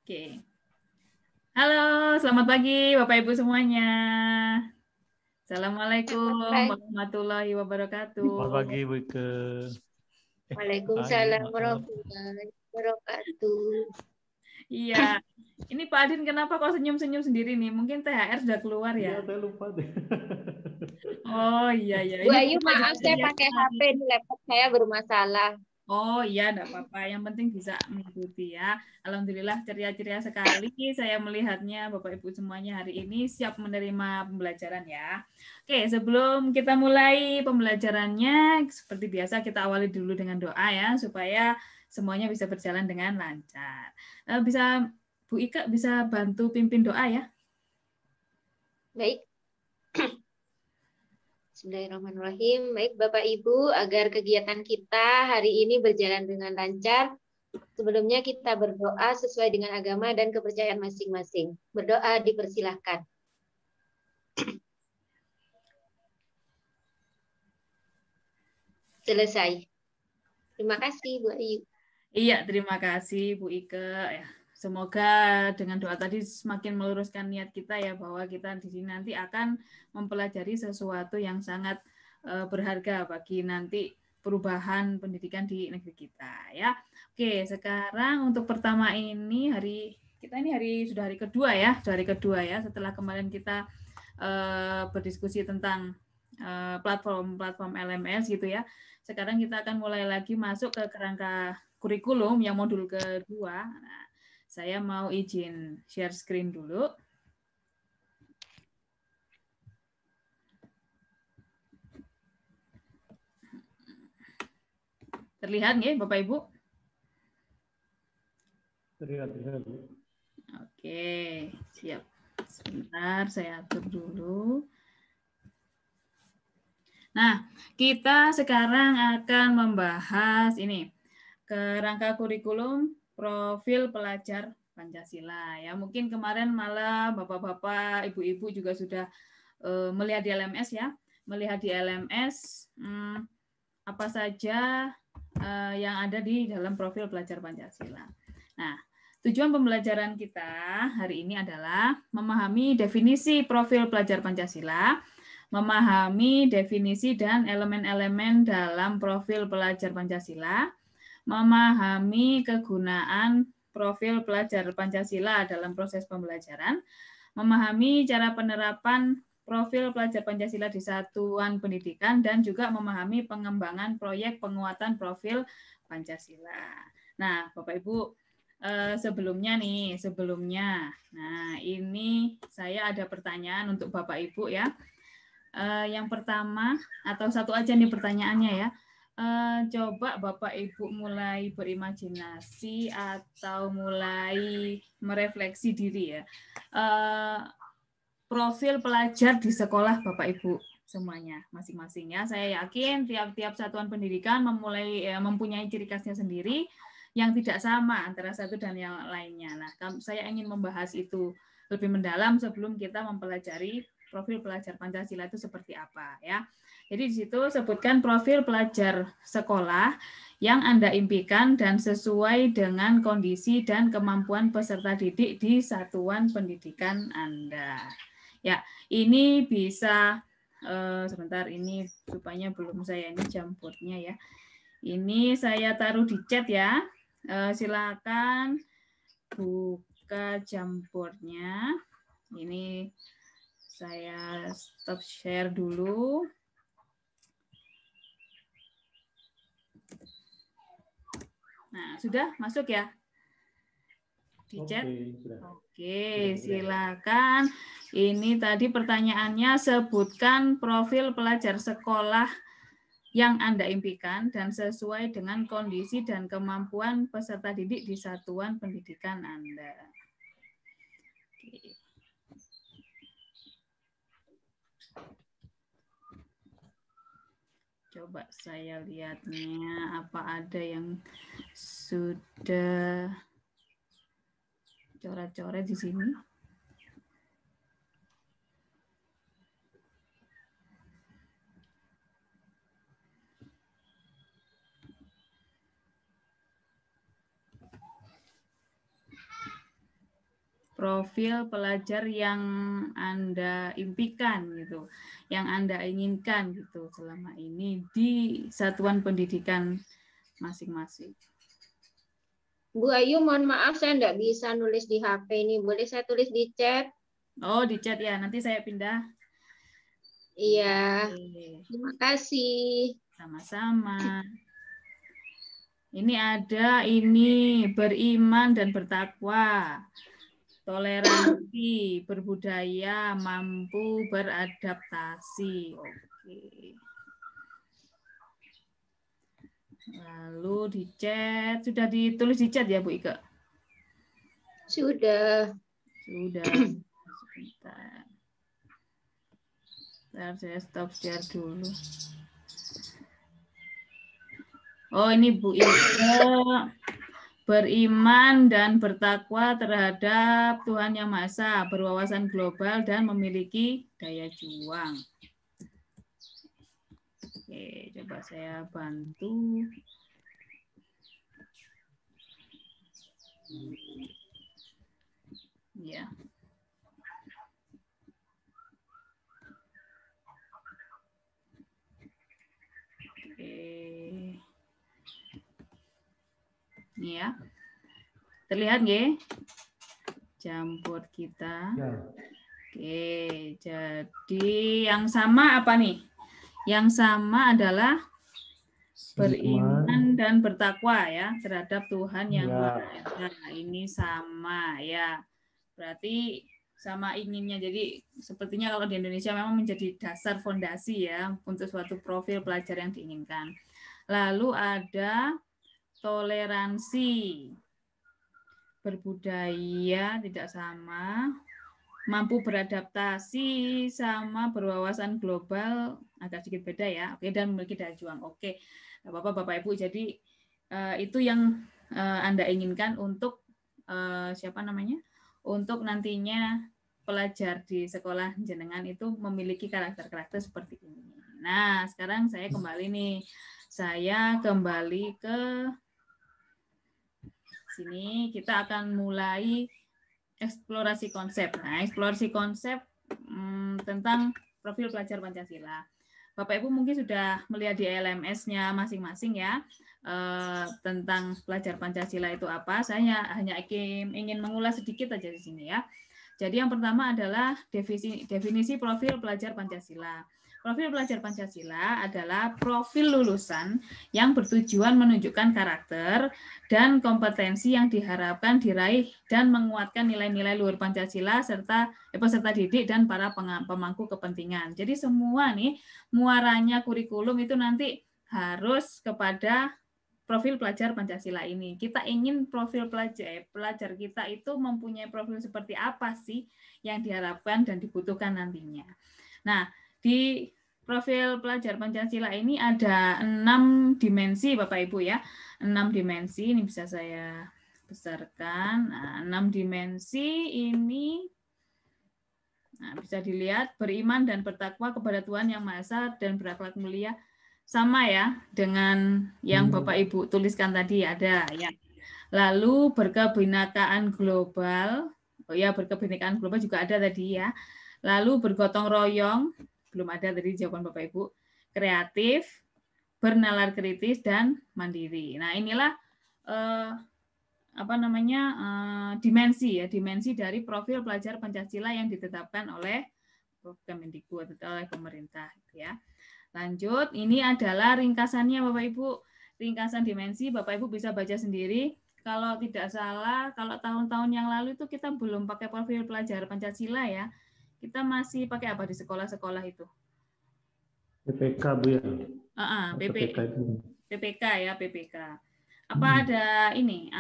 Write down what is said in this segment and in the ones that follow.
Oke. Halo, selamat pagi Bapak Ibu semuanya. Assalamualaikum warahmatullahi wabarakatuh. Selamat pagi Bu Ike. Waalaikumsalam warahmatullahi wabarakatuh. Iya. Ini Pak Adin kenapa kok senyum-senyum sendiri nih? Mungkin THR sudah keluar ya? Iya, saya lupa deh. Oh iya. Bu Ayu, maaf saya pakai HP di laptop saya bermasalah. Oh iya, enggak apa-apa. Yang penting bisa mengikuti ya. Alhamdulillah ceria-ceria sekali saya melihatnya Bapak Ibu semuanya hari ini siap menerima pembelajaran ya. Oke, sebelum kita mulai pembelajarannya, seperti biasa kita awali dulu dengan doa ya, supaya semuanya bisa berjalan dengan lancar. Bisa Bu Ika bisa bantu pimpin doa ya? Baik. Bismillahirrahmanirrahim. Baik Bapak Ibu, agar kegiatan kita hari ini berjalan dengan lancar, sebelumnya kita berdoa sesuai dengan agama dan kepercayaan masing-masing. Berdoa dipersilahkan. Selesai. Terima kasih Bu Ayu. Iya, terima kasih Bu Ike. Ya, semoga dengan doa tadi semakin meluruskan niat kita ya bahwa kita di sini nanti akan mempelajari sesuatu yang sangat berharga bagi nanti perubahan pendidikan di negeri kita ya. Oke, sekarang untuk pertama ini sudah hari kedua ya, setelah kemarin kita berdiskusi tentang platform LMS gitu ya. Sekarang kita akan mulai lagi masuk ke kerangka kurikulum yang modul kedua. Nah, saya mau izin share screen dulu. Terlihat nggih Bapak Ibu? Terlihat. Oke, siap. Sebentar, saya atur dulu. Nah, kita sekarang akan membahas ini kerangka kurikulum profil pelajar Pancasila ya. Mungkin kemarin malah Bapak-bapak, Ibu-ibu juga sudah melihat di LMS ya. Melihat di LMS apa saja yang ada di dalam profil pelajar Pancasila. Nah, tujuan pembelajaran kita hari ini adalah memahami definisi profil pelajar Pancasila, memahami definisi dan elemen-elemen dalam profil pelajar Pancasila, memahami kegunaan profil pelajar Pancasila dalam proses pembelajaran, memahami cara penerapan profil pelajar Pancasila di satuan pendidikan, dan juga memahami pengembangan proyek penguatan profil Pancasila. Nah, Bapak Ibu, sebelumnya, nah ini saya ada pertanyaan untuk Bapak Ibu ya. Yang pertama, atau satu aja nih pertanyaannya ya. Coba Bapak Ibu mulai berimajinasi atau mulai merefleksi diri ya. Profil pelajar di sekolah Bapak Ibu semuanya masing-masing ya. Saya yakin tiap-tiap satuan pendidikan mempunyai ciri khasnya sendiri yang tidak sama antara satu dan yang lainnya. Nah, saya ingin membahas itu lebih mendalam sebelum kita mempelajari profil pelajar Pancasila itu seperti apa ya. Jadi di situ sebutkan profil pelajar sekolah yang Anda impikan dan sesuai dengan kondisi dan kemampuan peserta didik di satuan pendidikan Anda. Ya, ini bisa sebentar, ini rupanya belum saya ini jambornya ya. Ini saya taruh di chat ya. Silakan buka jambornya. Ini saya stop share dulu. Nah, sudah masuk ya? Di chat? Oke, silakan. Ini tadi pertanyaannya, sebutkan profil pelajar sekolah yang Anda impikan dan sesuai dengan kondisi dan kemampuan peserta didik di satuan pendidikan Anda. Oke. Coba saya lihatnya, apa ada yang sudah coret-coret di sini. profil pelajar yang Anda impikan gitu, yang Anda inginkan gitu selama ini di satuan pendidikan masing-masing. Bu Ayu, mohon maaf saya nggak bisa nulis di HP ini. Boleh saya tulis di chat? Oh, di chat ya. Nanti saya pindah. Iya. Oke. Terima kasih. Sama-sama. Ini ada ini beriman dan bertakwa, toleransi, berbudaya, mampu beradaptasi. Oke. Lalu di chat, sudah ditulis di chat ya Bu Ika? Sudah. Sudah. Sebentar. Bentar, saya stop share dulu. Oh, ini Bu Ika. Beriman dan bertakwa terhadap Tuhan Yang Maha Esa, berwawasan global dan memiliki daya juang. Oke, coba saya bantu. Ya. Oke. Ini ya. Terlihat nggih? Jamboard kita. Ya. Oke, jadi yang sama apa nih? Yang sama adalah beriman dan bertakwa ya terhadap Tuhan Yang Maha Esa. Ini sama ya. Berarti sama inginnya. Jadi sepertinya kalau di Indonesia memang menjadi dasar fondasi ya untuk suatu profil pelajar yang diinginkan. Lalu ada toleransi, berbudaya tidak sama, mampu beradaptasi sama berwawasan global agak sedikit beda ya. Oke, dan memiliki daya juang. Oke, Bapak Ibu. Jadi itu yang Anda inginkan untuk siapa namanya? Untuk nantinya pelajar di sekolah jenengan itu memiliki karakter-karakter seperti ini. Nah, sekarang saya kembali nih. Saya kembali ke sini, kita akan mulai eksplorasi konsep. Nah, eksplorasi konsep tentang profil pelajar Pancasila. Bapak Ibu mungkin sudah melihat di LMS-nya masing-masing ya, tentang pelajar Pancasila itu apa. Saya hanya ingin mengulas sedikit aja di sini ya. Jadi yang pertama adalah definisi profil pelajar Pancasila. Profil pelajar Pancasila adalah profil lulusan yang bertujuan menunjukkan karakter dan kompetensi yang diharapkan diraih dan menguatkan nilai-nilai luhur Pancasila serta peserta didik dan para pemangku kepentingan. Jadi semua nih muaranya kurikulum itu nanti harus kepada profil pelajar Pancasila ini. Kita ingin profil pelajar kita itu mempunyai profil seperti apa sih yang diharapkan dan dibutuhkan nantinya. Nah, di profil pelajar Pancasila ini ada 6 dimensi Bapak Ibu ya. 6 dimensi ini bisa saya besarkan. Nah, 6 dimensi ini bisa dilihat beriman dan bertakwa kepada Tuhan Yang Maha Esa dan berakhlak mulia. Sama ya dengan yang Bapak Ibu tuliskan tadi ada ya. Lalu berkebinekaan global. Oh ya, berkebinekaan global juga ada tadi ya. Lalu bergotong royong, belum ada tadi jawaban Bapak Ibu. Kreatif, bernalar kritis dan mandiri. Nah, inilah dimensi dari profil pelajar Pancasila yang ditetapkan oleh Kemendikbud atau oleh pemerintah gitu ya. Lanjut, ini adalah ringkasannya Bapak Ibu. Ringkasan dimensi Bapak Ibu bisa baca sendiri. Kalau tidak salah, kalau tahun-tahun yang lalu itu kita belum pakai profil pelajar Pancasila ya. Kita masih pakai apa di sekolah-sekolah itu? PPK Bu ya. PPK ya, PPK. Apa ada ini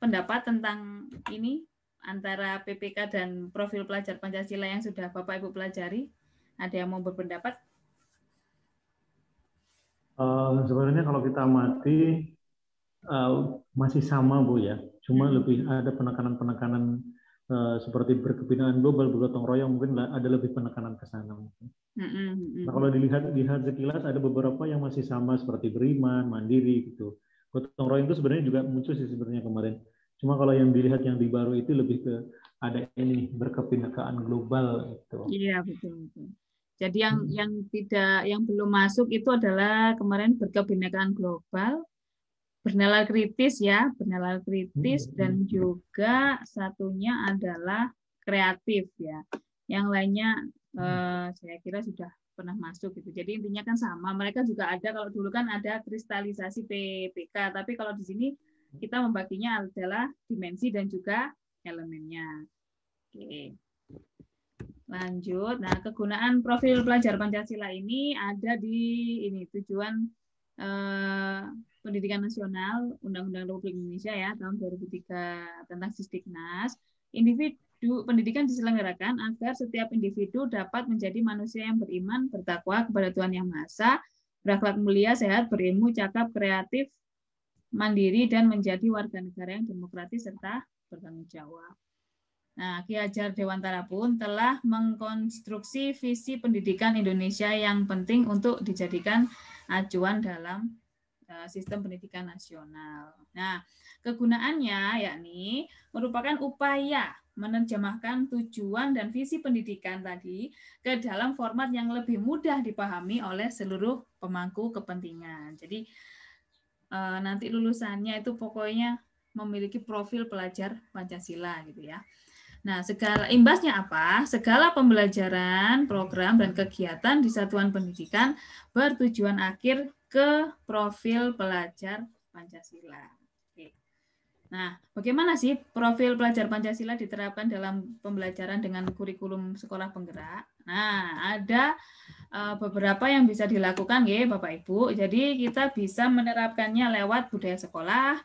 pendapat tentang ini antara PPK dan profil pelajar Pancasila yang sudah Bapak Ibu pelajari? Ada yang mau berpendapat? Sebenarnya kalau kita amati masih sama Bu ya, cuma lebih ada penekanan-penekanan seperti berkebinaan global, bergotong royong, mungkin ada lebih penekanan ke sana. Nah, kalau dilihat sekilas ada beberapa yang masih sama seperti beriman, mandiri gitu. Gotong royong itu sebenarnya juga muncul sih sebenarnya kemarin. Cuma kalau yang dilihat yang di baru itu lebih ke ada ini berkebinekaan global itu. Iya, betul, betul. Jadi yang belum masuk itu adalah kemarin berkebinekaan global, bernalar kritis ya, bernalar kritis, dan juga satunya adalah kreatif ya. Yang lainnya saya kira sudah pernah masuk gitu. Jadi intinya kan sama. Mereka juga ada, kalau dulu kan ada kristalisasi PPK, tapi kalau di sini kita membaginya adalah dimensi dan juga elemennya. Oke. Lanjut. Nah, kegunaan profil pelajar Pancasila ini ada di tujuan Pendidikan Nasional Undang-Undang Republik Indonesia ya tahun 2003 tentang Sisdiknas. Pendidikan diselenggarakan agar setiap individu dapat menjadi manusia yang beriman, bertakwa kepada Tuhan Yang Maha Esa, berakhlak mulia, sehat, berilmu, cakap, kreatif, mandiri, dan menjadi warga negara yang demokratis serta bertanggung jawab. Nah, Ki Hajar Dewantara pun telah mengkonstruksi visi pendidikan Indonesia yang penting untuk dijadikan acuan dalam sistem pendidikan nasional. Nah, kegunaannya yakni merupakan upaya menerjemahkan tujuan dan visi pendidikan tadi ke dalam format yang lebih mudah dipahami oleh seluruh pemangku kepentingan. Jadi nanti lulusannya itu pokoknya memiliki profil pelajar Pancasila gitu ya. Nah, segala imbasnya apa? Segala pembelajaran, program, dan kegiatan di satuan pendidikan bertujuan akhir ke profil pelajar Pancasila. Oke. Nah, bagaimana sih profil pelajar Pancasila diterapkan dalam pembelajaran dengan kurikulum sekolah penggerak? Nah, ada beberapa yang bisa dilakukan ya Bapak Ibu. Jadi kita bisa menerapkannya lewat budaya sekolah,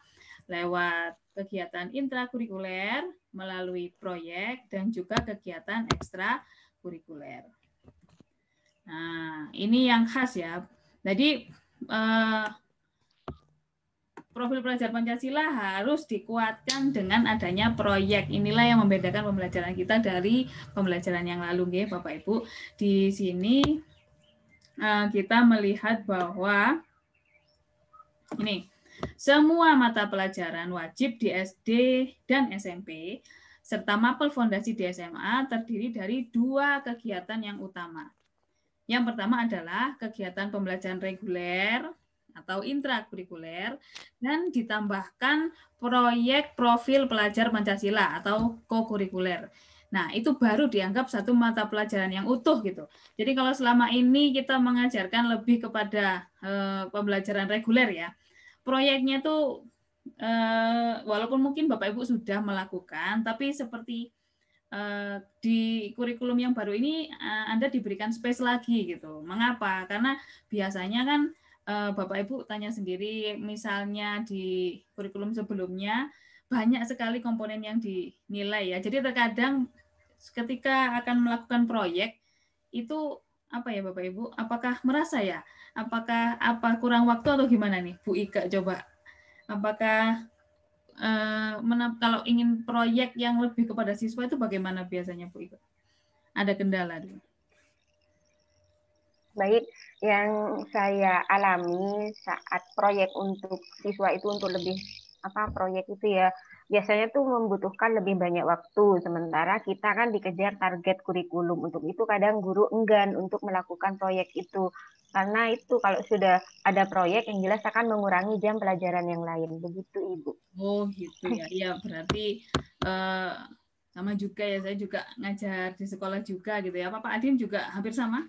lewat kegiatan intrakurikuler, melalui proyek, dan juga kegiatan ekstrakurikuler. Nah, ini yang khas ya. Jadi, profil pelajar Pancasila harus dikuatkan dengan adanya proyek. Inilah yang membedakan pembelajaran kita dari pembelajaran yang lalu, ya, Bapak Ibu. Di sini kita melihat bahwa ini semua mata pelajaran wajib di SD dan SMP serta mapel fondasi di SMA terdiri dari 2 kegiatan yang utama. Yang pertama adalah kegiatan pembelajaran reguler atau intrakurikuler dan ditambahkan proyek profil pelajar Pancasila atau kokurikuler. Nah, itu baru dianggap satu mata pelajaran yang utuh gitu. Jadi kalau selama ini kita mengajarkan lebih kepada pembelajaran reguler ya, proyeknya tuh walaupun mungkin Bapak Ibu sudah melakukan, tapi seperti di kurikulum yang baru ini Anda diberikan space lagi gitu. Mengapa? Karena biasanya kan Bapak Ibu tanya sendiri, misalnya di kurikulum sebelumnya banyak sekali komponen yang dinilai ya. Jadi terkadang ketika akan melakukan proyek itu apa ya Bapak Ibu? Apakah merasa ya? Apakah kurang waktu atau gimana nih Bu Ika coba? Apakah kalau ingin proyek yang lebih kepada siswa itu bagaimana biasanya Bu Ika? Ada kendala dulu? Baik, yang saya alami saat proyek untuk siswa itu untuk lebih proyek itu ya biasanya tuh membutuhkan lebih banyak waktu, sementara kita kan dikejar target kurikulum. Untuk itu kadang guru enggan untuk melakukan proyek itu, karena itu kalau sudah ada proyek yang jelas akan mengurangi jam pelajaran yang lain. Begitu Ibu. Oh gitu ya, iya berarti sama juga ya, saya juga ngajar di sekolah juga gitu ya. Pak Adin juga hampir sama?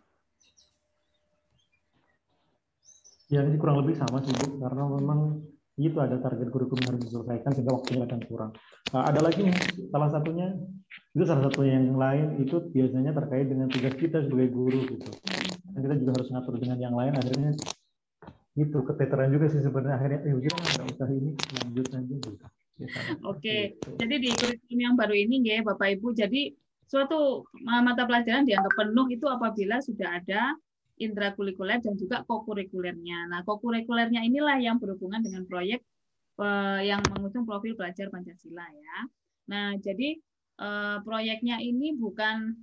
Ya ini kurang lebih sama sih Bu, karena memang itu ada target kurikulum harus diselesaikan sehingga waktunya kadang kurang. Nah, ada lagi salah satunya yang lain itu biasanya terkait dengan tugas kita sebagai guru gitu. Dan kita juga harus ngatur dengan yang lain, akhirnya itu keteteran juga sih sebenarnya, akhirnya udah nggak usah ini, lanjut aja gitu. Oke, jadi di kurikulum yang baru ini ya Bapak Ibu, jadi suatu mata pelajaran dianggap penuh itu apabila sudah ada intrakurikuler dan juga kokurikulernya. Nah, kokurikulernya inilah yang berhubungan dengan proyek yang mengusung profil pelajar Pancasila ya. Nah, jadi proyeknya ini bukan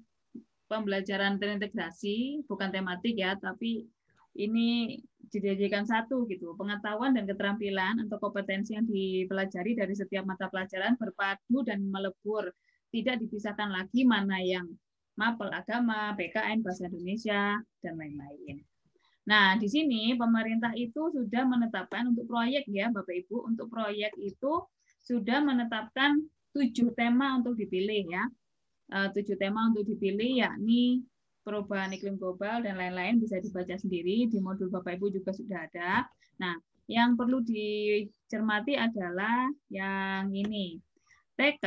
pembelajaran terintegrasi, bukan tematik ya, tapi ini dijadikan satu gitu. Pengetahuan dan keterampilan atau kompetensi yang dipelajari dari setiap mata pelajaran berpadu dan melebur tidak dipisahkan lagi mana yang mapel agama, PKN, bahasa Indonesia, dan lain-lain. Nah, di sini pemerintah itu sudah menetapkan untuk proyek ya, Bapak Ibu, untuk proyek itu sudah menetapkan 7 tema untuk dipilih ya. 7 tema untuk dipilih yakni perubahan iklim global dan lain-lain, bisa dibaca sendiri di modul Bapak Ibu juga sudah ada. Nah, yang perlu dicermati adalah yang ini. TK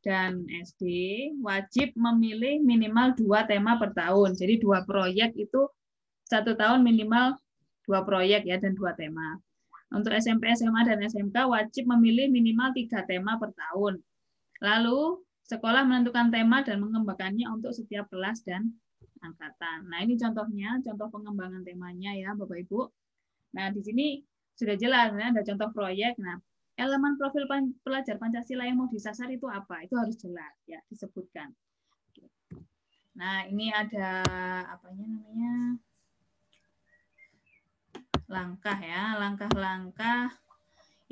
dan SD wajib memilih minimal 2 tema per tahun. Jadi 2 proyek itu 1 tahun minimal 2 proyek ya dan 2 tema. Untuk SMP, SMA, dan SMK wajib memilih minimal 3 tema per tahun. Lalu sekolah menentukan tema dan mengembangkannya untuk setiap kelas dan angkatan. Nah, ini contohnya, contoh pengembangan temanya ya Bapak Ibu. Nah, di sini sudah jelas ya, ada contoh proyek. Nah, elemen profil pelajar Pancasila yang mau disasar itu apa? Itu harus jelas ya, disebutkan. Nah, ini ada apanya namanya? Langkah ya, langkah-langkah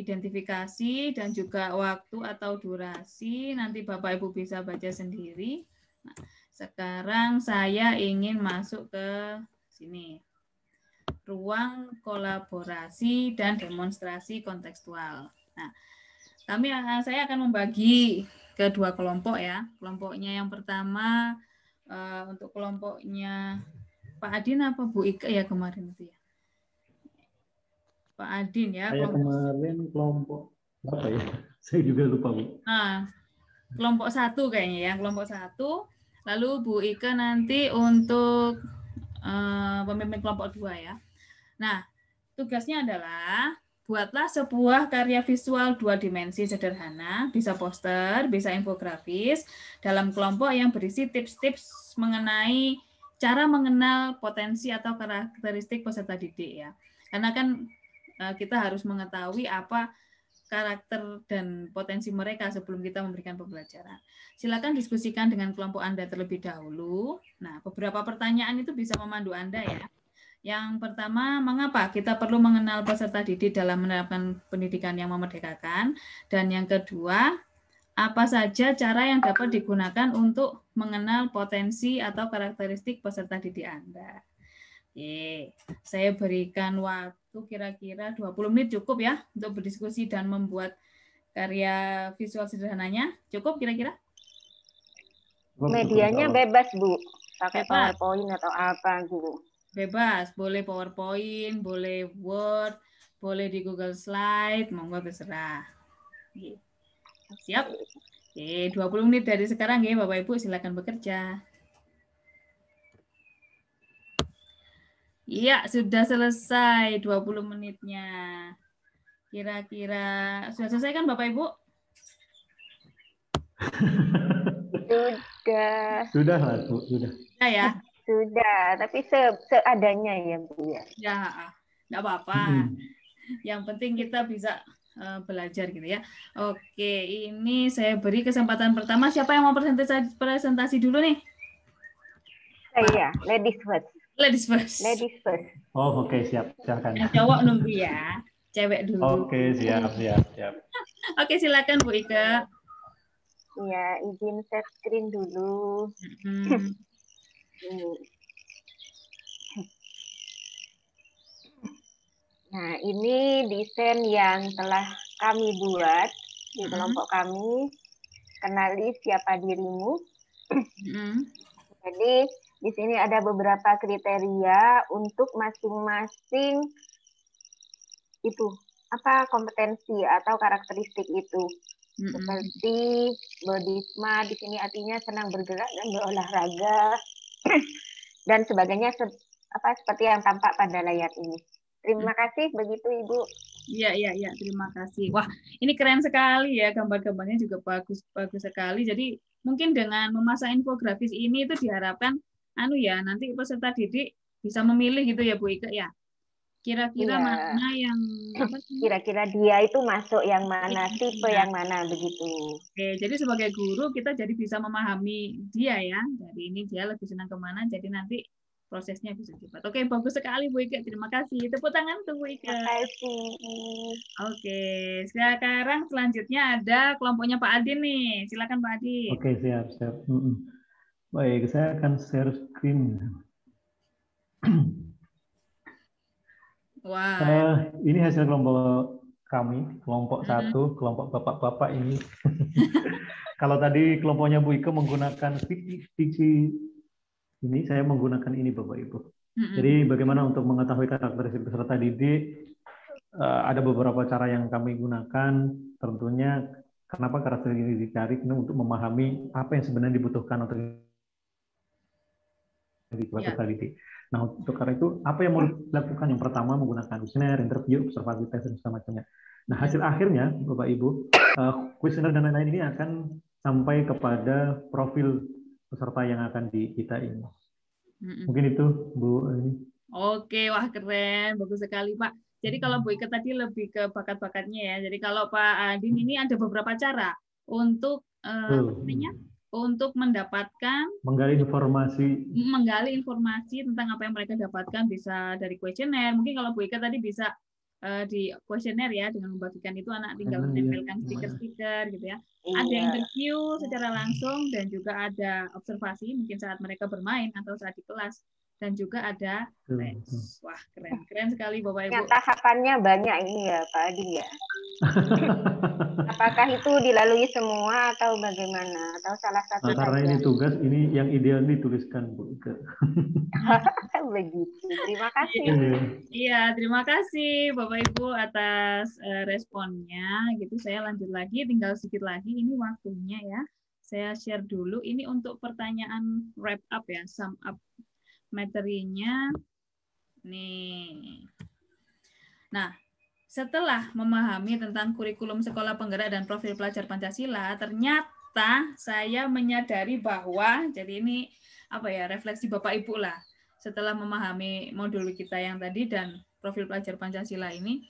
identifikasi dan juga waktu atau durasi. Nanti Bapak Ibu bisa baca sendiri. Nah, sekarang saya ingin masuk ke sini. Ruang kolaborasi dan demonstrasi kontekstual. Nah, saya akan membagi ke 2 kelompok ya. Kelompoknya yang pertama untuk kelompoknya Pak Adin apa Bu Ika ya kemarin itu ya. Pak Adin ya. Saya kemarin kelompok apa ya? Saya juga lupa Bu. Nah, kelompok 1 kayaknya ya, kelompok 1. Lalu Bu Ika nanti untuk pemimpin kelompok 2 ya. Nah, tugasnya adalah buatlah sebuah karya visual 2 dimensi sederhana, bisa poster, bisa infografis, dalam kelompok yang berisi tips-tips mengenai cara mengenal potensi atau karakteristik peserta didik ya. Karena kan kita harus mengetahui apa karakter dan potensi mereka sebelum kita memberikan pembelajaran. Silakan diskusikan dengan kelompok Anda terlebih dahulu. Nah, beberapa pertanyaan itu bisa memandu Anda ya. Yang pertama, mengapa kita perlu mengenal peserta didik dalam menerapkan pendidikan yang memerdekakan? Dan yang kedua, apa saja cara yang dapat digunakan untuk mengenal potensi atau karakteristik peserta didik Anda? Oke, saya berikan waktu kira-kira 20 menit cukup ya untuk berdiskusi dan membuat karya visual sederhananya. Cukup kira-kira? Medianya bebas, Bu. Pakai PowerPoint atau apa, Bu? Bebas, boleh PowerPoint, boleh Word, boleh di Google Slide, monggo terserah. Siap? Oke, 20 menit dari sekarang ya Bapak Ibu, silakan bekerja. Iya, sudah selesai 20 menitnya. Kira-kira sudah selesai kan Bapak Ibu? Sudah. Sudah lah, Bu, sudah. Sudah ya? Sudah, tapi seadanya ya, Bu ya. Ya, enggak apa-apa. Yang penting kita bisa belajar gitu ya. Oke, ini saya beri kesempatan pertama. Siapa yang mau presentasi dulu nih? Saya, ladies first. Ladies first. Ladies first. Oh, oke, siap. Silakan. Yang cowok nunggu ya. Cewek dulu. Oke, siap. Oke, silakan Bu Ika. Ya, izin share screen dulu. Nah, ini desain yang telah kami buat di kelompok kami. Kenali siapa dirimu. Jadi, di sini ada beberapa kriteria untuk masing-masing itu. Apa kompetensi atau karakteristik itu. Seperti bodhisma, di sini artinya senang bergerak dan berolahraga. Dan sebagainya seperti yang tampak pada layar ini. Terima kasih, begitu Ibu. Iya, terima kasih. Wah, ini keren sekali ya, gambar-gambarnya juga bagus sekali. Jadi mungkin dengan memasang infografis ini itu diharapkan nanti peserta didik bisa memilih gitu ya Bu Ika ya. Kira-kira mana yang kira-kira dia itu masuk yang mana, tipe yang mana begitu. Oke, jadi sebagai guru kita jadi bisa memahami dia ya. Jadi ini dia lebih senang kemana, jadi nanti prosesnya bisa cepat. Oke, bagus sekali Bu Ike. Terima kasih. Tepuk tangan untuk Bu Ike. Terima kasih. Oke, sekarang selanjutnya ada kelompoknya Pak Adin nih. Silakan Pak Adin. Oke, siap, siap. Baik, saya akan share screen. Wah. Ini hasil kelompok kami, kelompok 1, kelompok bapak-bapak ini. Kalau tadi kelompoknya Bu Ike menggunakan fiksi ini, saya menggunakan ini Bapak Ibu. Jadi bagaimana untuk mengetahui karakteristik peserta didik, ada beberapa cara yang kami gunakan. Tentunya kenapa karakteristik ini dicari, untuk memahami apa yang sebenarnya dibutuhkan untuk peserta didik. Nah, untuk karena itu, apa yang mau dilakukan? Yang pertama menggunakan kuesioner, interview, observasi, tes, dan semacamnya. Nah, hasil akhirnya, Bapak Ibu, kuesioner dan lain-lain ini akan sampai kepada profil peserta yang akan kita ini. Mungkin itu, Bu. Oke, wah keren, bagus sekali Pak. Jadi kalau Bu Ike tadi lebih ke bakat-bakatnya ya. Jadi kalau Pak Adin ini ada beberapa cara untuk untuk mendapatkan menggali informasi tentang apa yang mereka dapatkan, bisa dari kuesioner. Mungkin kalau Bu Ike tadi bisa di kuesioner ya, dengan membagikan itu anak tinggal menempelkan stiker-stiker gitu ya. Ada interview secara langsung dan juga ada observasi mungkin saat mereka bermain atau saat di kelas, dan juga ada tes. Wah, keren sekali Bapak Ibu. Tahapannya banyak ini ya Pak Adin ya. Apakah itu dilalui semua atau bagaimana? Atau salah satu saja? Karena ini tugas, ini yang ideal dituliskan Bu Ike. Begitu. Terima kasih. Iya, terima kasih Bapak Ibu atas responnya. Gitu, saya lanjut lagi, tinggal sedikit lagi. Ini waktunya ya. Saya share dulu. Ini untuk pertanyaan wrap up ya, sum up materinya. Nih. Nah, setelah memahami tentang kurikulum sekolah penggerak dan profil pelajar Pancasila, ternyata saya menyadari bahwa, jadi ini apa ya, refleksi Bapak Ibu lah. Setelah memahami modul kita yang tadi dan profil pelajar Pancasila ini,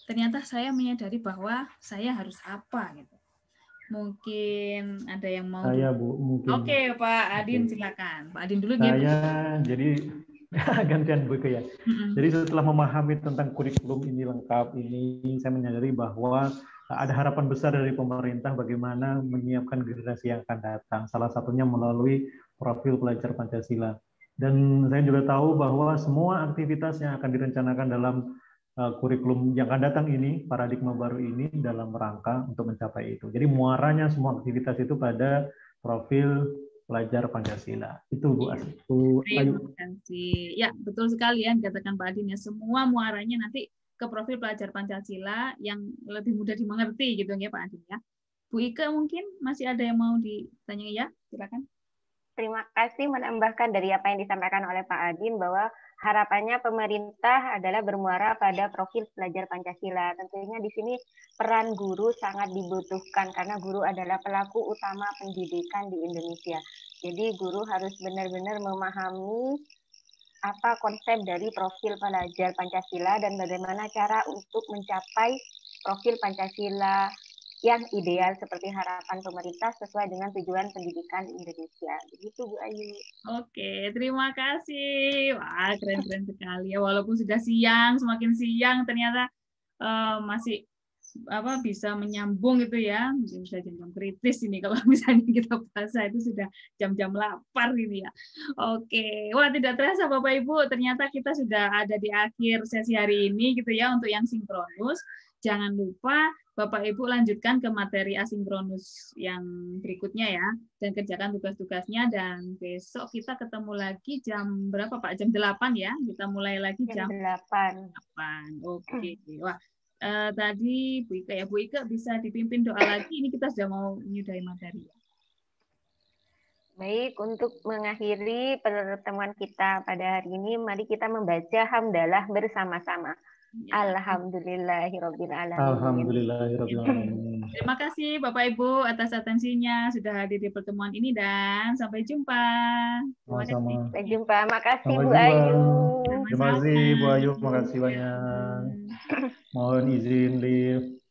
ternyata saya menyadari bahwa saya harus apa gitu. Mungkin ada yang mau. Saya Bu, mungkin. Oke, Pak Adin silakan. Pak Adin dulu. Saya jadi gantian Bu Ike ya. Jadi setelah memahami tentang kurikulum ini lengkap ini, saya menyadari bahwa ada harapan besar dari pemerintah bagaimana menyiapkan generasi yang akan datang. Salah satunya melalui profil pelajar Pancasila. Dan saya juga tahu bahwa semua aktivitas yang akan direncanakan dalam kurikulum yang akan datang ini, paradigma baru ini, dalam rangka untuk mencapai itu. Jadi muaranya semua aktivitas itu pada profil pelajar Pancasila. Itu Bu Ayu. Terima kasih. Ya, betul sekali ya dikatakan Pak Adin ya. Semua muaranya nanti ke profil pelajar Pancasila yang lebih mudah dimengerti gitu ya Pak Adin ya. Bu Ike mungkin masih ada yang mau ditanya ya? Silakan. Terima kasih menambahkan dari apa yang disampaikan oleh Pak Adin bahwa harapannya pemerintah adalah bermuara pada profil pelajar Pancasila. Tentunya di sini peran guru sangat dibutuhkan karena guru adalah pelaku utama pendidikan di Indonesia. Jadi guru harus benar-benar memahami apa konsep dari profil pelajar Pancasila dan bagaimana cara untuk mencapai profil Pancasila yang ideal seperti harapan pemerintah sesuai dengan tujuan pendidikan di Indonesia. Begitu Bu Ayu. Oke, terima kasih. Wah, keren-keren sekali ya. Walaupun sudah siang, semakin siang ternyata masih bisa menyambung gitu ya. Mungkin bisa jam-jam kritis ini kalau misalnya kita puasa itu sudah jam-jam lapar ini ya. Oke, wah tidak terasa Bapak Ibu, ternyata kita sudah ada di akhir sesi hari ini gitu ya untuk yang sinkronus. Jangan lupa Bapak Ibu lanjutkan ke materi asinkronus yang berikutnya ya, dan kerjakan tugas-tugasnya, dan besok kita ketemu lagi jam berapa Pak? Jam 8 ya, kita mulai lagi jam 8. Oke. Wah, tadi Bu Ike ya, Bu Ike bisa dipimpin doa lagi, ini kita sudah mau menyudahi materi. Baik, untuk mengakhiri pertemuan kita pada hari ini, mari kita membaca hamdalah bersama-sama. Alhamdulillahirabbil alamin. Alhamdulillahirabbil alamin. Terima kasih Bapak Ibu atas atensinya sudah hadir di pertemuan ini, dan sampai jumpa. Sampai jumpa. Makasih Bu Ayu. Terima kasih Bu Ayu, makasih banyak. Mohon izin live.